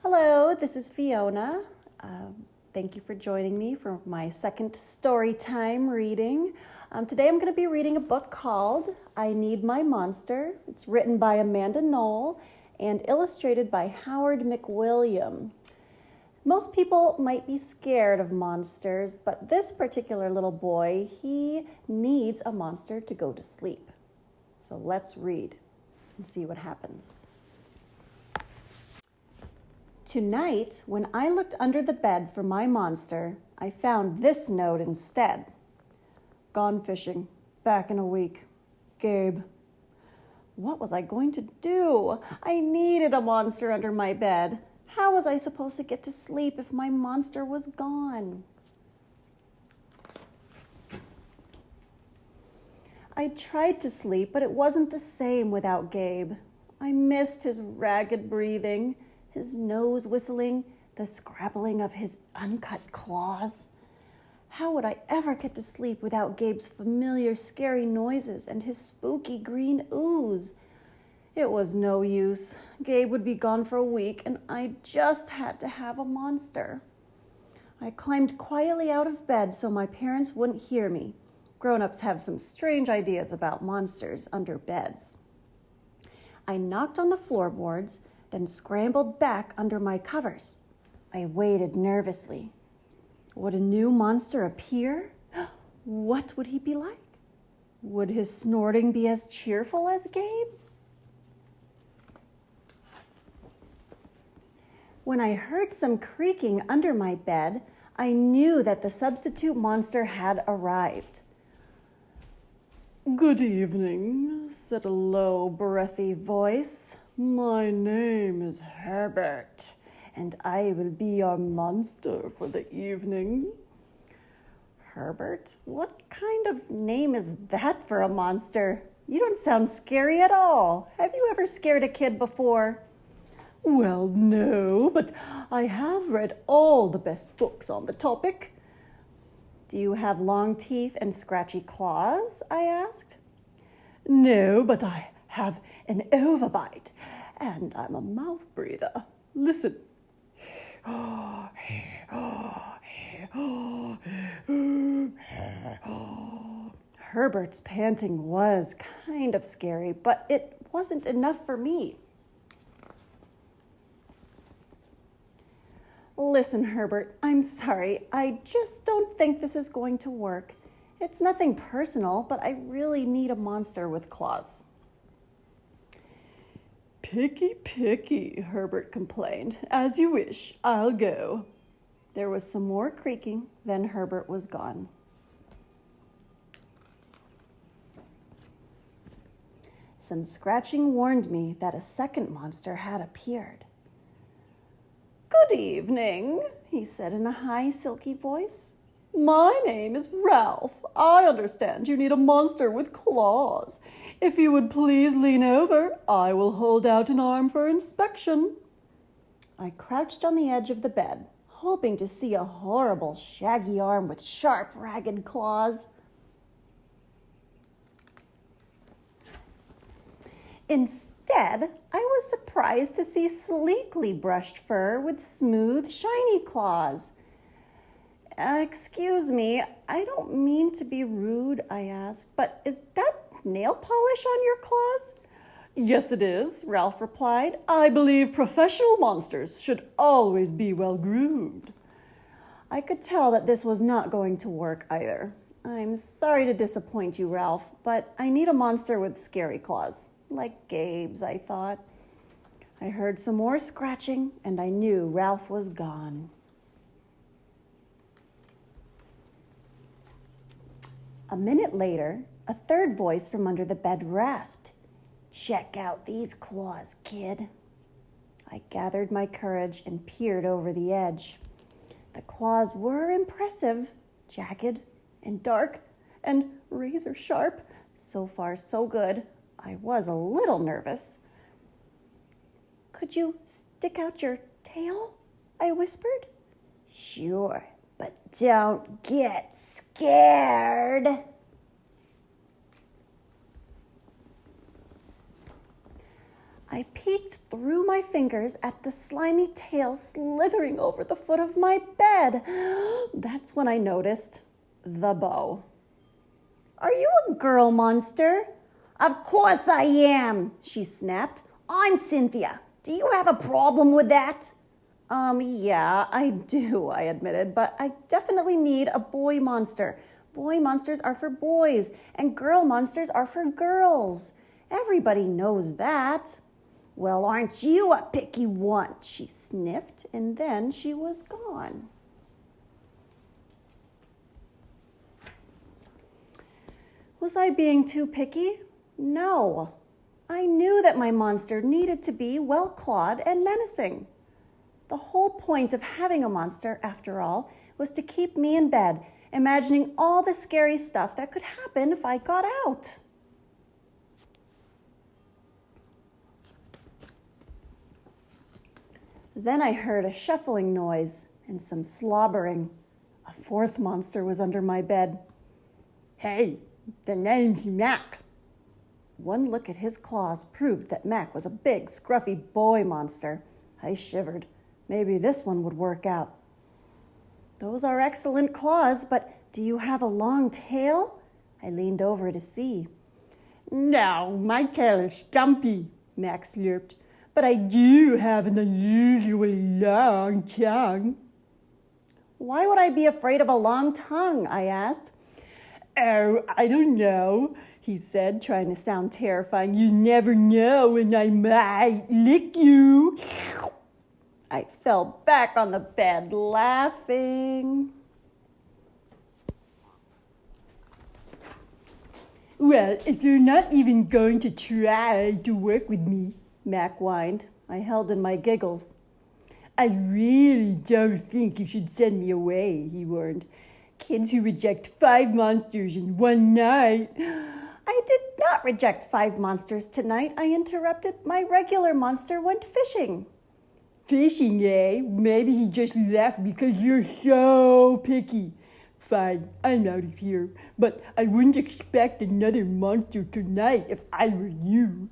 Hello, this is Fiona. Thank you for joining me for my second story time reading. Today I'm going to be reading a book called I Need My Monster. It's written by Amanda Noll and illustrated by Howard McWilliams. Most people might be scared of monsters, but this particular little boy, he needs a monster to go to sleep. So let's read and see what happens. Tonight, when I looked under the bed for my monster, I found this note instead. Gone fishing, back in a week. Gabe. What was I going to do? I needed a monster under my bed. How was I supposed to get to sleep if my monster was gone? I tried to sleep, but it wasn't the same without Gabe. I missed his ragged breathing, his nose whistling, the scrabbling of his uncut claws. How would I ever get to sleep without Gabe's familiar scary noises and his spooky green ooze? It was no use. Gabe would be gone for a week, and I just had to have a monster. I climbed quietly out of bed so my parents wouldn't hear me. Grown-ups have some strange ideas about monsters under beds. I knocked on the floorboards, then scrambled back under my covers. I waited nervously. Would a new monster appear? What would he be like? Would his snorting be as cheerful as Gabe's? When I heard some creaking under my bed, I knew that the substitute monster had arrived. Good evening, said a low, breathy voice. My name is Herbert, and I will be your monster for the evening. Herbert? What kind of name is that for a monster? You don't sound scary at all. Have you ever scared a kid before? Well, no, but I have read all the best books on the topic. Do you have long teeth and scratchy claws? I asked. No, but I have an overbite, and I'm a mouth breather. Listen. Herbert's panting was kind of scary, but it wasn't enough for me. Listen, Herbert, I'm sorry. I just don't think this is going to work. It's nothing personal, but I really need a monster with claws. Picky, Herbert complained. As you wish, I'll go. There was some more creaking, then Herbert was gone. Some scratching warned me that a second monster had appeared. Good evening, he said in a high, silky voice. My name is Ralph. I understand you need a monster with claws. If you would please lean over, I will hold out an arm for inspection. I crouched on the edge of the bed, hoping to see a horrible, shaggy arm with sharp, ragged claws. Instead, I was surprised to see sleekly brushed fur with smooth, shiny claws. Excuse me, I don't mean to be rude, I asked, but is that nail polish on your claws? Yes, it is, Ralph replied. I believe professional monsters should always be well groomed. I could tell that this was not going to work either. I'm sorry to disappoint you, Ralph, but I need a monster with scary claws. Like Gabe's, I thought. I heard some more scratching, and I knew Ralph was gone. A minute later, a third voice from under the bed rasped, Check out these claws, kid. I gathered my courage and peered over the edge. The claws were impressive, jagged and dark and razor sharp. So far, so good. I was a little nervous. Could you stick out your tail? I whispered. Sure, but don't get scared. I peeked through my fingers at the slimy tail slithering over the foot of my bed. That's when I noticed the bow. "Are you a girl monster?" "Of course I am," she snapped. "I'm Cynthia. Do you have a problem with that?" Yeah, I do," I admitted, "but I definitely need a boy monster. Boy monsters are for boys, and girl monsters are for girls. Everybody knows that." "Well, aren't you a picky one?" she sniffed, and then she was gone. Was I being too picky? No. I knew that my monster needed to be well-clawed and menacing. The whole point of having a monster, after all, was to keep me in bed, imagining all the scary stuff that could happen if I got out. Then I heard a shuffling noise and some slobbering. A fourth monster was under my bed. "Hey, the name's Mac." One look at his claws proved that Mac was a big, scruffy boy monster. I shivered. Maybe this one would work out. "Those are excellent claws, but do you have a long tail?" I leaned over to see. "No, my tail is stumpy," Mac slurped, "but I do have an unusually long tongue." "Why would I be afraid of a long tongue?" I asked. "Oh, I don't know," he said, trying to sound terrifying. "You never know when I might lick you." I fell back on the bed, laughing. "Well, if you're not even going to try to work with me," Mac whined. I held in my giggles. "I really don't think you should send me away," he warned. "Kids who reject 5 monsters in one night." "I did not reject 5 monsters tonight," I interrupted. "My regular monster went fishing." "Fishing, eh? Maybe he just left because you're so picky. Fine, I'm out of here, but I wouldn't expect another monster tonight if I were you."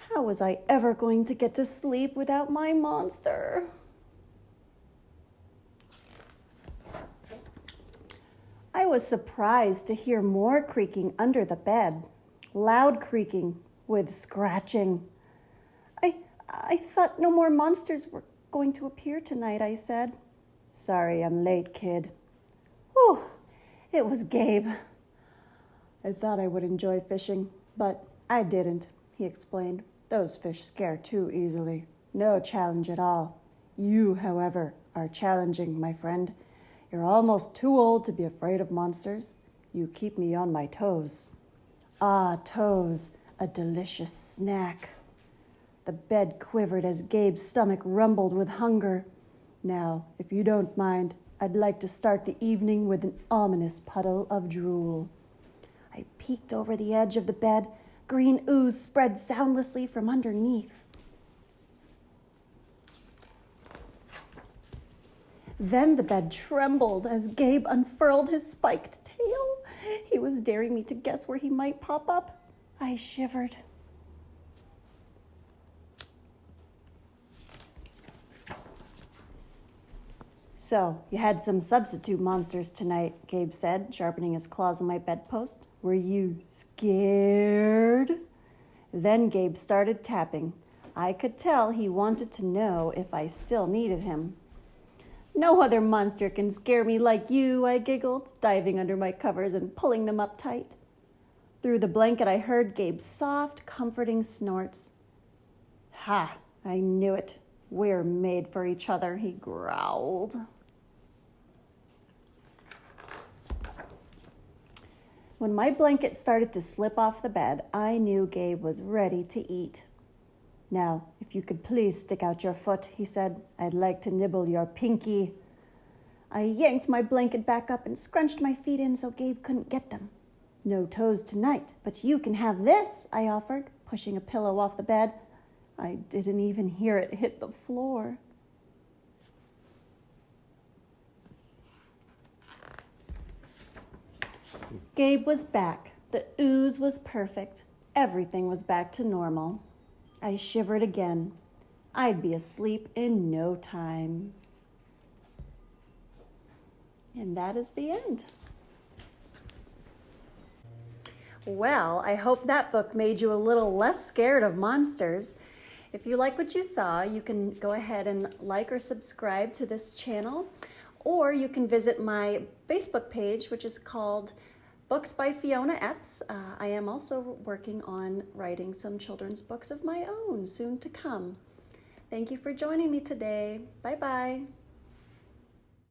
How was I ever going to get to sleep without my monster? I was surprised to hear more creaking under the bed. Loud creaking with scratching. I thought no more monsters were going to appear tonight," I said. "Sorry, I'm late, kid." Whew, it was Gabe. "I thought I would enjoy fishing, but I didn't," he explained. "Those fish scare too easily. No challenge at all. You, however, are challenging, my friend. You're almost too old to be afraid of monsters. You keep me on my toes." Ah, toes, a delicious snack. The bed quivered as Gabe's stomach rumbled with hunger. "Now, if you don't mind, I'd like to start the evening with an ominous puddle of drool." I peeked over the edge of the bed. Green ooze spread soundlessly from underneath. Then the bed trembled as Gabe unfurled his spiked tail. He was daring me to guess where he might pop up. I shivered. "So, you had some substitute monsters tonight," Gabe said, sharpening his claws on my bedpost. "Were you scared?" Then Gabe started tapping. I could tell he wanted to know if I still needed him. "No other monster can scare me like you," I giggled, diving under my covers and pulling them up tight. Through the blanket, I heard Gabe's soft, comforting snorts. "Ha, I knew it. We're made for each other," he growled. When my blanket started to slip off the bed, I knew Gabe was ready to eat. "Now, if you could please stick out your foot," he said. "I'd like to nibble your pinky." I yanked my blanket back up and scrunched my feet in so Gabe couldn't get them. "No toes tonight, but you can have this," I offered, pushing a pillow off the bed. I didn't even hear it hit the floor. Gabe was back. The ooze was perfect. everything was back to normal. I shivered again. I'd be asleep in no time. And that is the end. Well, I hope that book made you a little less scared of monsters. If you like what you saw, you can go ahead and like or subscribe to this channel, or you can visit my Facebook page, which is called Books by Fiona Epps. I am also working on writing some children's books of my own soon to come. Thank you for joining me today. Bye-bye.